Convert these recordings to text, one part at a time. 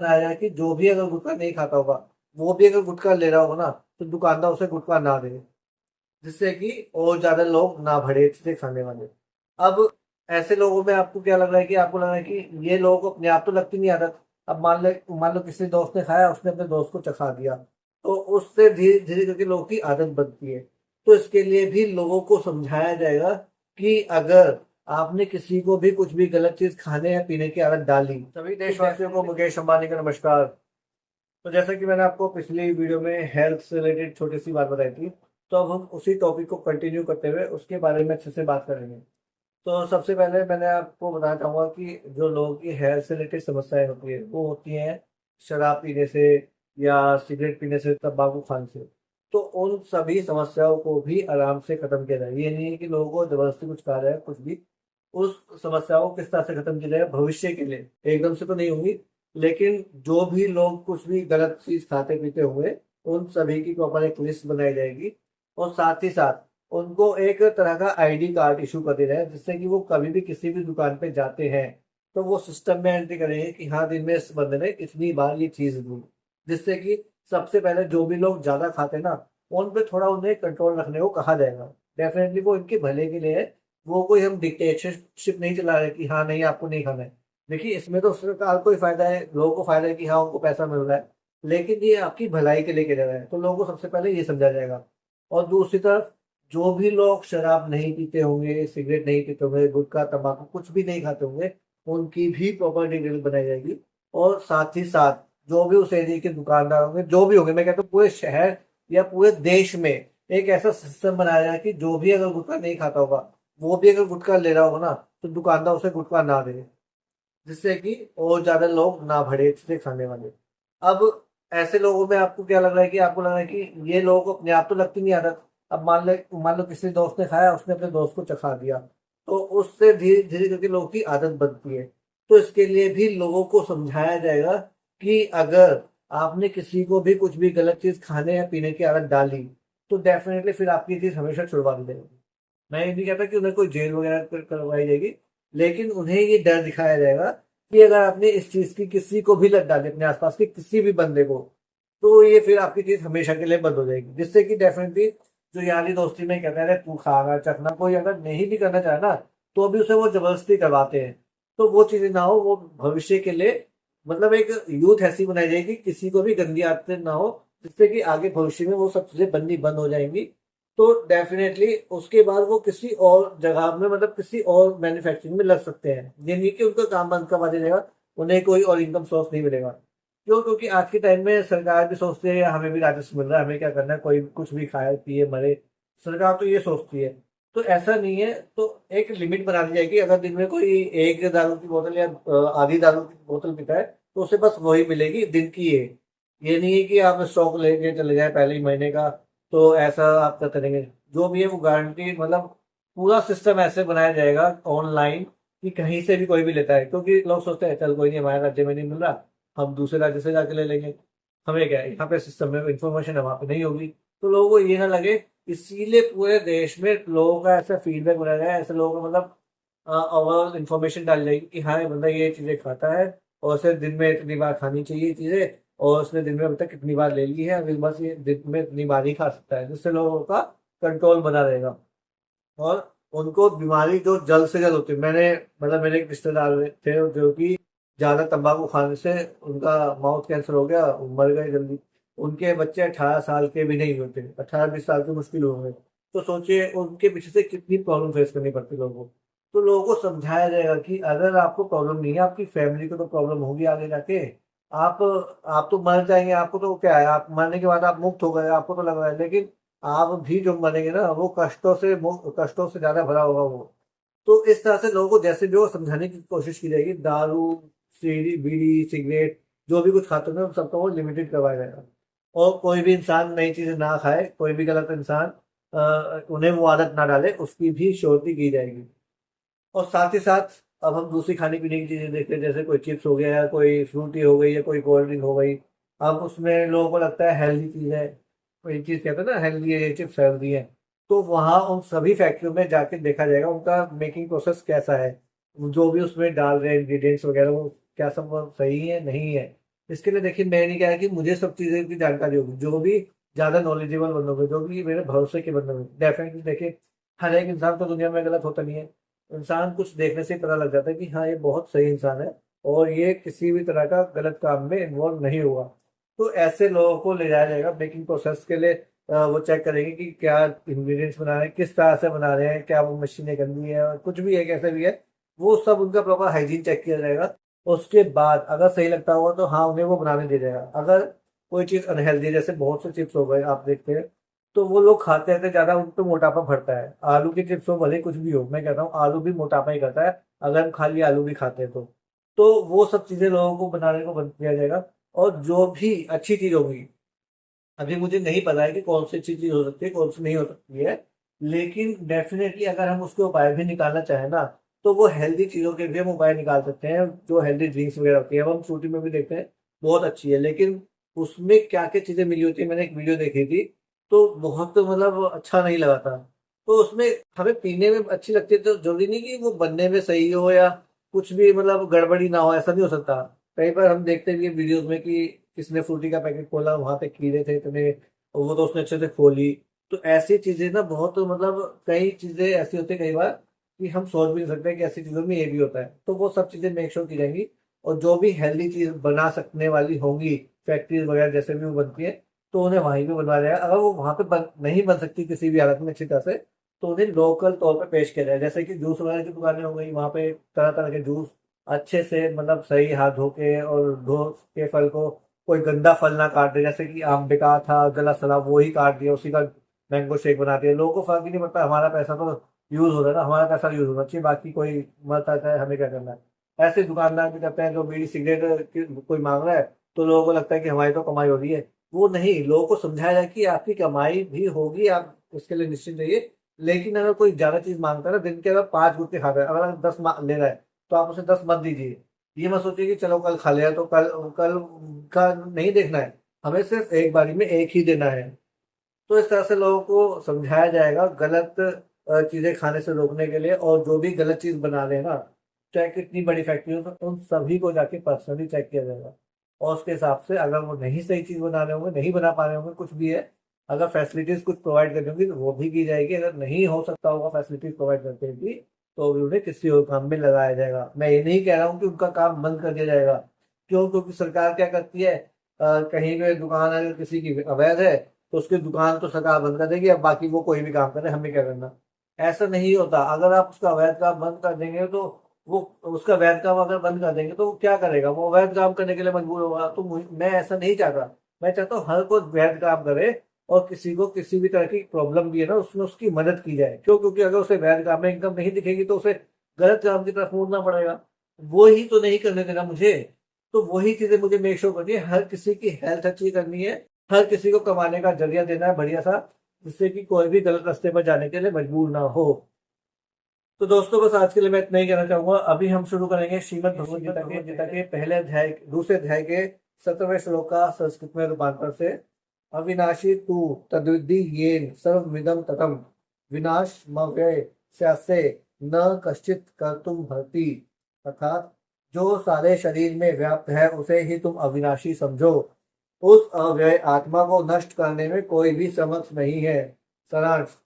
बताया कि जो भी अगर गुटखा नहीं खाता होगा, वो भी अगर गुटखा ले रहा होगा ना, तो दुकानदार उसे गुटखा ना दे, जिससे कि और ज्यादा लोग ना बढ़े चीजें खाने वाले। अब ऐसे लोगों में आपको क्या लग रहा है कि आपको लग रहा है कि ये लोगों को अपने आप तो लगती नहीं आदत। अब मान लो किसी दोस्त ने खाया, उसने अपने दोस्त को चखा दिया, तो उससे धीरे धीरे करके लोगों की आदत बनती है। तो इसके लिए भी लोगों को समझाया जाएगा कि अगर आपने किसी को भी कुछ भी गलत चीज खाने या पीने की आदत डाली, सभी देशवासियों को मुकेश अंबानी का नमस्कार। तो जैसा कि मैंने आपको पिछली वीडियो में हेल्थ से रिलेटेड छोटी सी बात बताई थी, तो अब हम उसी टॉपिक को कंटिन्यू करते हुए उसके बारे में अच्छे से बात करेंगे। तो सबसे पहले मैंने आपको बताना चाहूंगा कि जो लोगों की हेल्थ से रिलेटेड समस्याएं होती है, वो होती हैं शराब पीने से या सिगरेट पीने से, तंबाकू खाने से। तो उन सभी समस्याओं को भी आराम से खत्म किया जाए। ये नहीं है कि लोगों को जबरदस्ती कुछ कहा जाए, कुछ भी। उस समस्याओं को किस तरह से खत्म किया जाए भविष्य के लिए, एकदम से तो नहीं होंगी, लेकिन जो भी लोग कुछ भी गलत चीज खाते पीते हुए, उन सभी की प्रॉपर एक लिस्ट बनाई जाएगी। और साथ ही साथ उनको एक तरह का आईडी कार्ड इशू कर दे रहे हैं, जिससे कि वो कभी भी किसी भी दुकान पे जाते हैं तो वो सिस्टम में एंट्री करेंगे कि हाँ, दिन में इस बंदे ने इतनी बार ये चीज ली। जिससे कि सबसे पहले जो भी लोग ज्यादा खाते हैं ना, उन पे थोड़ा उन्हें कंट्रोल रखने को कहा जाएगा। डेफिनेटली वो इनके भले के लिए है। वो कोई हम डिक्टेटरशिप नहीं चला रहे कि हाँ नहीं, आपको नहीं खाना है। देखिए, इसमें तो सरकार को ही फायदा है, लोगों को फायदा है कि हाँ, उनको पैसा मिल रहा है। लेकिन ये आपकी भलाई के लिए किया जा रहा है, तो लोगों को सबसे पहले ये समझा जाएगा। और दूसरी तरफ जो भी लोग शराब नहीं पीते होंगे, सिगरेट नहीं पीते होंगे, गुटखा तंबाकू कुछ भी नहीं खाते होंगे, उनकी भी प्रॉपर डिटेल बनाई जाएगी। और साथ ही साथ जो भी उस एरिया के दुकानदार होंगे, जो भी होंगे, मैं कहता हूँ पूरे शहर या पूरे देश में एक ऐसा सिस्टम बनाया जाए कि जो भी अगर गुटखा नहीं खाता होगा, वो भी अगर गुटखा ले रहा होगा ना, तो दुकानदार उसे गुटखा ना दे, जिससे कि और ज्यादा लोग ना बढ़े चीजें खाने वाले। अब ऐसे लोगों में आपको क्या लग रहा है कि आपको लग रहा है कि ये लोगों को अपने आप तो लगती नहीं आदत। अब मान लो किसी दोस्त ने खाया, उसने अपने दोस्त को चखा दिया, तो उससे धीरे धीरे करके लोगों की आदत बनती है। तो इसके लिए भी लोगों को समझाया जाएगा कि अगर आपने किसी को भी कुछ भी गलत चीज खाने या पीने की आदत डाली, तो डेफिनेटली फिर आपकी चीज हमेशा छुड़वा दी जाएगी। मैं ये नहीं कहता कि उन्हें कोई जेल वगैरह करवाई जाएगी, लेकिन उन्हें ये डर दिखाया जाएगा कि अगर आपने इस चीज की किसी को भी लत डाली, अपने आसपास के किसी भी बंदे को, तो ये फिर आपकी चीज हमेशा के लिए बंद हो जाएगी। जिससे कि डेफिनेटली जो यारी दोस्ती में कहते हैं तू खाना चखना, कोई अगर नहीं भी करना चाहे ना, तो भी उसे वो जबरदस्ती करवाते हैं। तो वो चीजें ना हो, वो भविष्य के लिए मतलब एक यूथ ऐसी बनाई जाएगी, किसी को भी गंदी आदतें ना हो, जिससे कि आगे भविष्य में वो सब चीजें बननी बंद हो जाएंगी। तो डेफिनेटली उसके बाद वो किसी और जगह में, मतलब किसी और मैन्युफैक्चरिंग में लग सकते हैं। ये नहीं कि उनका काम बंद करवा दिया जाएगा, उन्हें कोई और इनकम सोर्स नहीं मिलेगा। क्यों? क्योंकि आज के टाइम में सरकार भी सोचती है हमें भी राजस्व मिल रहा है, हमें क्या करना है, कोई कुछ भी खाए पिए मरे। सरकार तो ये सोचती है। तो ऐसा नहीं है, तो एक लिमिट बना दी जाएगी। अगर दिन में कोई एक दारू की बोतल या आधी दारू की बोतल पीता है, तो उसे बस वही मिलेगी दिन की। ये नहीं है कि आप स्टॉक लेके चले जाए पहले ही महीने का, तो ऐसा आप क्या करेंगे। जो भी है वो गारंटी, मतलब पूरा सिस्टम ऐसे बनाया जाएगा ऑनलाइन कि कहीं से भी कोई भी लेता है। क्योंकि लोग सोचते हैं चल कोई नहीं, हमारे राज्य में नहीं मिल रहा, हम दूसरे राज्य से जाके ले लेंगे। हमें क्या है, यहाँ पे सिस्टम में इंफॉर्मेशन है, वहां पे नहीं होगी। तो लोगों को ये ना लगे, इसीलिए पूरे देश में लोगों का ऐसा फीडबैक बनाया गया है, ऐसे लोगों का मतलब ओवरऑल इन्फॉर्मेशन डाली जाएगी कि हाँ, ये बंदा ये चीजें खाता है, और उसे दिन में इतनी बार खानी चाहिए ये चीजें, और उसने दिन में अभी तक कितनी बार ले ली है, अभी बस ये दिन में इतनी बार ही खा सकता है, जिससे लोगों का कंट्रोल बना रहेगा। और उनको बीमारी जो जल्द से जल्द होती है, मैंने मतलब मेरे एक रिश्तेदार थे जो कि ज्यादा तंबाकू खाने से उनका माउथ कैंसर हो गया, वो मर गए जल्दी। उनके बच्चे 18 साल के भी नहीं हुए थे, 18-20 साल के मुश्किल हो गए। तो सोचिए उनके पीछे से कितनी प्रॉब्लम फेस करनी पड़ती लोगों को। तो लोगों को समझाया जाएगा कि अगर आपको प्रॉब्लम नहीं है, आपकी फैमिली को तो प्रॉब्लम होगी आगे जाके। आप आप तो मर जाएंगे, आपको तो क्या है, आप मरने के बाद आप मुक्त हो गए, आपको तो लग रहा है, लेकिन आप भी जो मरेंगे ना, वो कष्टों से ज्यादा भरा होगा वो। तो इस तरह से लोगों को जैसे भी हो समझाने की कोशिश की जाएगी। दारू, सीढ़ी, बीड़ी, सिगरेट, जो भी कुछ खाते हैं उन सबको वो लिमिटेड करवाया जाएगा। और कोई भी इंसान नई चीजें ना खाए, कोई भी गलत इंसान उन्हें वो आदत ना डाले, उसकी भी श्योरिटी की जाएगी। और साथ ही साथ अब हम दूसरी खाने पीने की चीजें देखते हैं, जैसे कोई चिप्स हो गया, या कोई फ्रूटी हो गई, या कोई कोल्ड ड्रिंक हो गई। अब उसमें लोगों को लगता है हेल्दी चीज है, कोई चीज कहते हैं ना हेल्दी है, ये चिप्स हेल्दी है। तो वहां उन सभी फैक्ट्रियों में जाके देखा जाएगा उनका मेकिंग प्रोसेस कैसा है, जो भी उसमें डाल रहे हैं इंग्रेडिएंट्स वगैरह, वो क्या सब वो सही है नहीं है। इसके लिए देखिए मैंने क्या है कि मुझे सब चीज़ें की जानकारी होगी, जो भी ज़्यादा नॉलेजेबल बंदे होंगे, जो भी मेरे भरोसे के बंदे होंगे, डेफिनेटली देखिए हर एक इंसान तो दुनिया में गलत होता नहीं है। इंसान कुछ देखने से ही पता लग जाता है कि हाँ, ये बहुत सही इंसान है और ये किसी भी तरह का गलत काम में इन्वॉल्व नहीं हुआ। तो ऐसे लोगों को ले जाया जाएगा बेकिंग प्रोसेस के लिए। वो चेक करेंगे कि क्या इंग्रेडिएंट्स बना रहे हैं, किस तरह से बना रहे हैं, क्या वो मशीनें गंदी है, और कुछ भी है, कैसे भी है, वो सब उनका प्रॉपर हाइजीन चेक किया जाएगा। उसके बाद अगर सही लगता होगा तो हाँ, उन्हें वो बनाने दिया जाएगा। अगर कोई चीज़ अनहेल्दी, जैसे बहुत से चिप्स हो गए आप देखते हैं, तो वो लोग खाते हैं तो ज़्यादा उन पे मोटापा बढ़ता है। आलू के चिप्स हो, भले कुछ भी हो, मैं कहता हूँ आलू भी मोटापा ही करता है अगर हम खाली आलू भी खाते हैं तो वो सब चीज़ें लोगों को बनाने को बंद किया जाएगा। और जो भी अच्छी चीज़ होगी, अभी मुझे नहीं पता है कि कौन सी अच्छी चीज हो सकती है, कौन सी नहीं हो सकती है, लेकिन डेफिनेटली अगर हम उसके उपाय भी निकालना चाहें ना, तो वो हेल्दी चीजों के भी हम उपाय निकाल सकते हैं। जो हेल्दी ड्रिंक्स वगैरह होती है, अब हम फ्रूटी में भी देखते हैं, बहुत अच्छी है, लेकिन उसमें क्या क्या चीजें मिली होती है, मैंने एक वीडियो देखी थी, तो बहुत मतलब अच्छा नहीं लगा था। तो उसमें हमें पीने में अच्छी लगती है, तो जरूरी नहीं कि वो बनने में सही हो या कुछ भी मतलब गड़बड़ी ना हो, ऐसा नहीं हो सकता। कई बार हम देखते भी वीडियोस में कि किसने फ्रूटी का पैकेट खोला, वहां पे कीड़े थे इतने, और वो तो उसने अच्छे से खोली। तो ऐसी चीजें ना बहुत मतलब कई चीजें ऐसी होती है कई बार कि हम सोच भी नहीं सकते कि ऐसी चीजों में ये भी होता है। तो वो सब चीजें मेक श्योर की जाएंगी। और जो भी हेल्दी चीज बना सकने वाली होंगी, फैक्ट्रीज वगैरह जैसे भी वो बनती है, तो उन्हें वहीं पे बनवाया जाएगा। अगर वो वहां पे नहीं बन सकती किसी भी हालत में अच्छी तरह से, तो उन्हें लोकल तौर पे पेश किया जाए। जैसे कि जूस वगैरह की दुकानें हो गई, वहां पे तरह तरह के जूस अच्छे से मतलब सही हाथ धो के और धो के फल को, कोई गंदा फल ना काट दे, जैसे कि आम बेकार था, गला सड़ा, वो ही काट दिया, उसी का मैंगो शेक बना दिया। लोगों को फर्क ही नहीं पड़ता, हमारा पैसा तो यूज हो रहा है ना, हमारा पैसा यूज होना चाहिए, बाकी कोई मरता चाहे, हमें क्या करना है। ऐसे दुकानदार भी करते हैं, जो बीड़ी सिगरेट कोई मांग रहा है, तो लोगों को लगता है कि हमारी तो कमाई हो रही है। वो नहीं, लोगों को समझाया जाए कि आपकी कमाई भी होगी, आप उसके लिए निश्चिंत रहिए। लेकिन अगर कोई ज्यादा चीज मांगता है ना, दिन के अगर 5 गुटखे खाता है, अगर 10 ले रहा है, तो आप उसे 10 मत दीजिए। ये मत सोचिए कि चलो कल खा लिया तो कल कल का नहीं देखना है, हमें सिर्फ एक बारी में एक ही देना है। तो इस तरह से लोगों को समझाया जाएगा गलत चीजें खाने से रोकने के लिए। और जो भी गलत चीज बना रहे हैं ना, चाहे कितनी बड़ी फैक्ट्री हो, तो उन सभी को जाके पर्सनली चेक किया जाएगा। और उसके हिसाब से अगर वो नहीं सही चीज बना रहे होंगे, नहीं बना पा रहे होंगे, कुछ भी है, अगर फैसिलिटीज कुछ प्रोवाइड करनी होगी तो वो भी की जाएगी। अगर नहीं हो सकता होगा फैसिलिटीज प्रोवाइड करके भी, तो भी उन्हें किसी और काम में लगाया जाएगा। मैं ये नहीं कह रहा हूँ कि उनका काम बंद कर दिया जाएगा। क्यों? क्योंकि सरकार क्या करती है, कहीं पे दुकान अगर किसी की अवैध है, तो उसकी दुकान तो सरकार बंद कर देगी, अब बाकी वो कोई भी काम करे, हमें क्या करना। ऐसा नहीं होता। अगर आप उसका अवैध काम बंद कर देंगे, तो वो उसका वैध काम अगर बंद कर देंगे तो वो क्या करेगा, वो वैध काम करने के लिए मजबूर होगा। तो मैं ऐसा नहीं चाहता। मैं चाहता हूँ हर कोई वैध काम करे, और किसी को किसी भी तरह की प्रॉब्लम भी है ना, उसमें उसकी मदद की जाए। क्यों? क्योंकि अगर उसे वैध काम में इनकम नहीं दिखेगी, तो उसे गलत काम की तरफ मुड़ना पड़ेगा। वो ही तो नहीं करने देना मुझे। तो वही चीजें मुझे मेक श्योर करनी है, हर किसी की हेल्थ अच्छी करनी है, हर किसी को कमाने का जरिया देना है बढ़िया सा, जिससे कि कोई भी गलत रास्ते पर जाने के लिए मजबूर ना हो। तो दोस्तों बस आज के लिए मैं इतना ही कहना चाहूंगा। अभी हम शुरू करेंगे श्रीमद् भगवद गीता के पहले अध्याय, दूसरे अध्याय के 17वें श्लोक का संस्कृत में रूपांतर से। अविनाशी तू तद्विद्धि येन सर्वमिदं ततम विनाशमव्यय स्यास्य न कश्चित कर्तुम भर्ति। अर्थात जो सारे शरीर में व्याप्त है, उसे ही तुम अविनाशी समझो। उस अव्यय आत्मा को नष्ट करने में कोई भी समर्थ नहीं है। सारांश: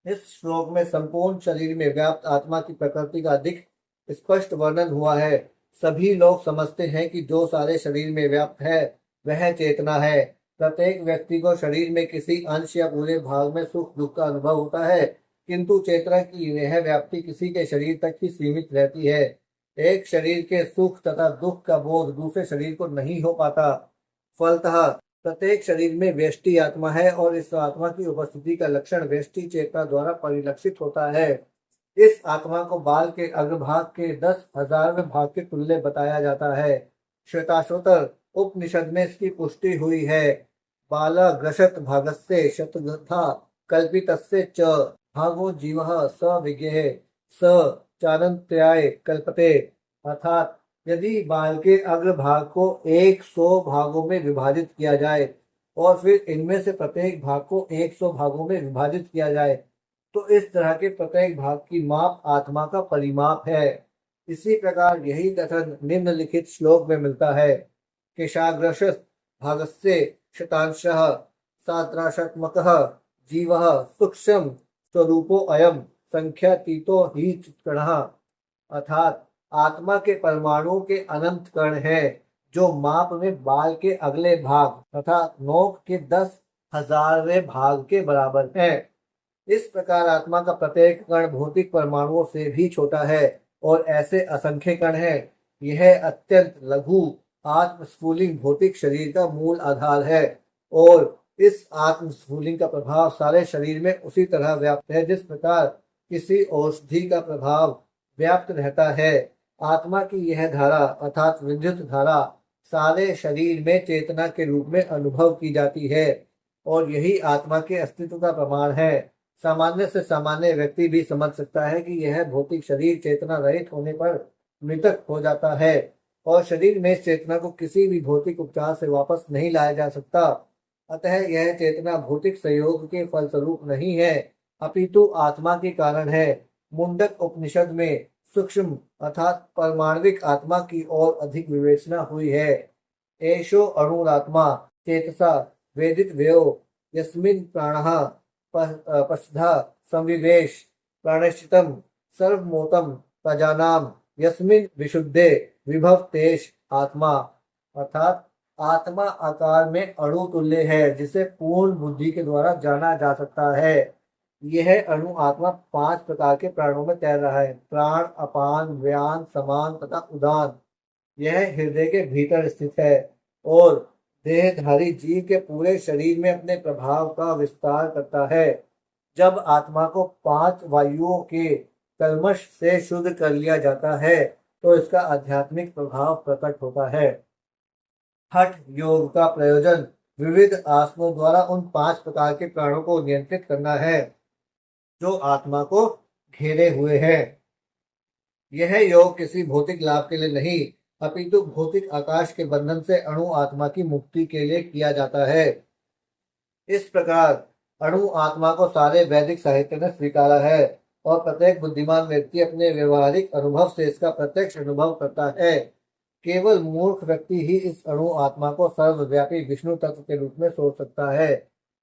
इस श्लोक में संपूर्ण शरीर में व्याप्त आत्मा की प्रकृति का अधिक स्पष्ट वर्णन हुआ है। सभी लोग समझते हैं कि जो सारे शरीर में व्याप्त है, वह चेतना है। प्रत्येक व्यक्ति को शरीर में किसी अंश या पूरे भाग में सुख दुख का अनुभव होता है, किंतु चेतना की यह व्याप्ति किसी के शरीर तक ही सीमित रहती है। एक शरीर के सुख तथा दुख का बोध दूसरे शरीर को नहीं हो पाता। फलतः प्रत्येक शरीर में व्यष्टि आत्मा है, और इस आत्मा की उपस्थिति का लक्षण व्यष्टि चेतना द्वारा परिलक्षित होता है। इस आत्मा को बाल के अग्रभाग के 10,000वें भाग के तुल्य बताया जाता है। श्वेताश्वतर उपनिषद में इसकी पुष्टि हुई है। बालग्रशत भागस्य शतधा कल्पितस्य च भागो जीवः स विज्ञेय स चानन्त्याय कल्पते। अर्थात यदि बाल के अग्रभाग को 100 भागों में विभाजित किया जाए, और फिर इनमें से प्रत्येक भाग को 100 भागों में विभाजित किया जाए, तो इस तरह के प्रत्येक भाग की माप आत्मा का परिमाप है। इसी प्रकार यही कथन निम्नलिखित श्लोक में मिलता है। केशाग्रश भागस्य शतांशः सात्राशात्मकः जीवः सूक्ष्म स्वरूपो अयम संख्यातीतो ही चित्कणः। अर्थात आत्मा के परमाणुओं के अनंत कण है जो माप में बाल के अगले भाग तथा नोक के 10,000वें भाग के बराबर है। इस प्रकार आत्मा का प्रत्येक कण भौतिक परमाणुओं से भी छोटा है और ऐसे असंख्य कण है। यह अत्यंत लघु आत्मस्फुलिंग भौतिक शरीर का मूल आधार है और इस आत्मस्फुलिंग का प्रभाव सारे शरीर में उसी तरह व्याप्त है जिस प्रकार किसी औषधि का प्रभाव व्याप्त रहता है। आत्मा की यह धारा अर्थात विद्युत धारा सारे शरीर में चेतना के रूप में अनुभव की जाती है और यही आत्मा के अस्तित्व का प्रमाण है। सामान्य से सामान्य व्यक्ति भी समझ सकता है कि यह भौतिक शरीर चेतना रहित होने पर मृतक हो जाता है और शरीर में इस चेतना को किसी भी भौतिक उपचार से वापस नहीं लाया जा सकता। अतः यह चेतना भौतिक संयोग के फलस्वरूप नहीं है अपितु आत्मा के कारण है। मुंडक उपनिषद में सूक्ष्म अर्थात परमाणविक आत्मा की ओर अधिक विवेचना हुई है। एषो अणुरात्मा चेतसा वेदित व्ययो यस्मिन् प्राणः पश्धा संविवेश प्राणश्चितम सर्वमोतम प्रजानाम यस्मिन् विशुद्धे विभव तेज आत्मा। अर्थात आत्मा आकार में अणु तुल्य है जिसे पूर्ण बुद्धि के द्वारा जाना जा सकता है। यह अणु आत्मा 5 प्रकार के प्राणों में तैर रहा है, प्राण, अपान, व्यान, समान तथा उदान। यह हृदय के भीतर स्थित है और देहधारी जीव के पूरे शरीर में अपने प्रभाव का विस्तार करता है। जब आत्मा को 5 वायुओं के कल्मश से शुद्ध कर लिया जाता है तो इसका आध्यात्मिक प्रभाव प्रकट होता है। हठ योग का प्रयोजन विविध आसनों द्वारा उन 5 प्रकार के प्राणों को नियंत्रित करना है जो आत्मा को घेरे हुए हैं। यह योग किसी भौतिक लाभ के लिए नहीं अपितु भौतिक आकाश के बंधन से अणु आत्मा की मुक्ति के लिए किया जाता है। इस प्रकार अणु आत्मा को सारे वैदिक साहित्य ने स्वीकारा है और प्रत्येक बुद्धिमान व्यक्ति अपने व्यवहारिक अनुभव से इसका प्रत्यक्ष अनुभव करता है। केवल मूर्ख व्यक्ति ही इस अणु आत्मा को सर्वव्यापी विष्णु तत्व के रूप में सोच सकता है।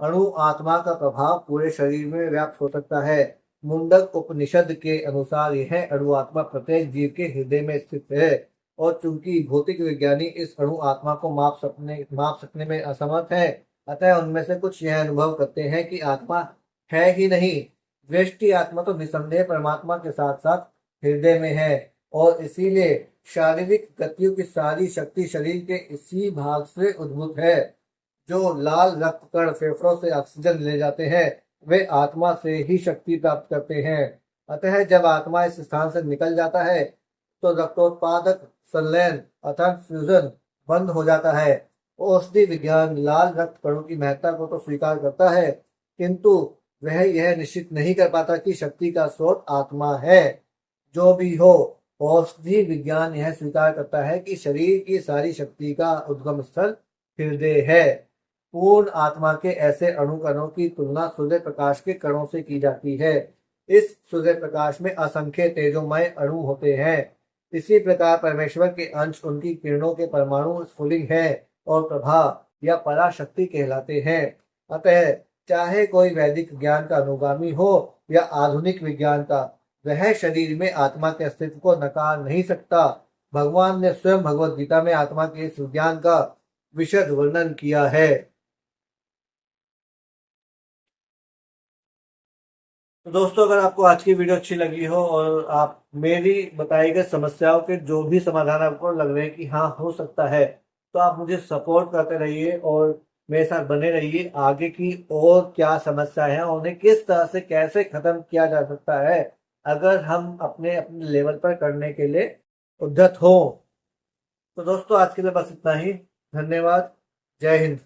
अणु आत्मा का प्रभाव पूरे शरीर में व्याप्त हो सकता है। मुंडक उपनिषद के अनुसार यह अणु आत्मा प्रत्येक जीव के हृदय में स्थित है और चूंकि भौतिक विज्ञानी इस अणु आत्मा को माप सकने में असमर्थ है अतः उनमें से कुछ यह अनुभव करते हैं कि आत्मा है ही नहीं। व्यष्टि आत्मा तो निसंदेह परमात्मा के साथ साथ हृदय में है और इसीलिए शारीरिक गतियों की सारी शक्ति शरीर के इसी भाग से उद्भूत है। जो लाल रक्त कण फेफड़ों से ऑक्सीजन ले जाते हैं वे आत्मा से ही शक्ति प्राप्त करते हैं। अतः जब आत्मा इस स्थान से निकल जाता है तो रक्तोत्पादक संलयन अर्थात फ्यूजन बंद हो जाता है। औषधि विज्ञान लाल रक्त कणों की महत्ता को तो स्वीकार करता है किंतु वह यह निश्चित नहीं कर पाता कि शक्ति का स्रोत आत्मा है। जो भी हो औषधि विज्ञान यह स्वीकार करता है कि शरीर की सारी शक्ति का उद्गम स्थल हृदय है। पूर्ण आत्मा के ऐसे अणु कणों की तुलना सूर्य प्रकाश के कणों से की जाती है। इस सूर्य प्रकाश में असंख्य तेजोमय अणु होते हैं। इसी प्रकार परमेश्वर के अंश उनकी किरणों के परमाणु स्फुलिंग है और प्रभा या पराशक्ति कहलाते हैं। अतः चाहे कोई वैदिक ज्ञान का अनुगामी हो या आधुनिक विज्ञान का, वह शरीर में आत्मा के अस्तित्व को नकार नहीं सकता। भगवान ने स्वयं भगवत गीता में आत्मा के इस विज्ञान का विशद वर्णन किया है। तो दोस्तों अगर आपको आज की वीडियो अच्छी लगी हो और आप मेरी बताई गई समस्याओं के जो भी समाधान आपको लग रहे हैं कि हाँ हो सकता है तो आप मुझे सपोर्ट करते रहिए और मेरे साथ बने रहिए। आगे की और क्या समस्याएं हैं उन्हें किस तरह से कैसे खत्म किया जा सकता है अगर हम अपने अपने लेवल पर करने के लिए उद्यत हो। तो दोस्तों आज के लिए बस इतना ही। धन्यवाद। जय हिंद।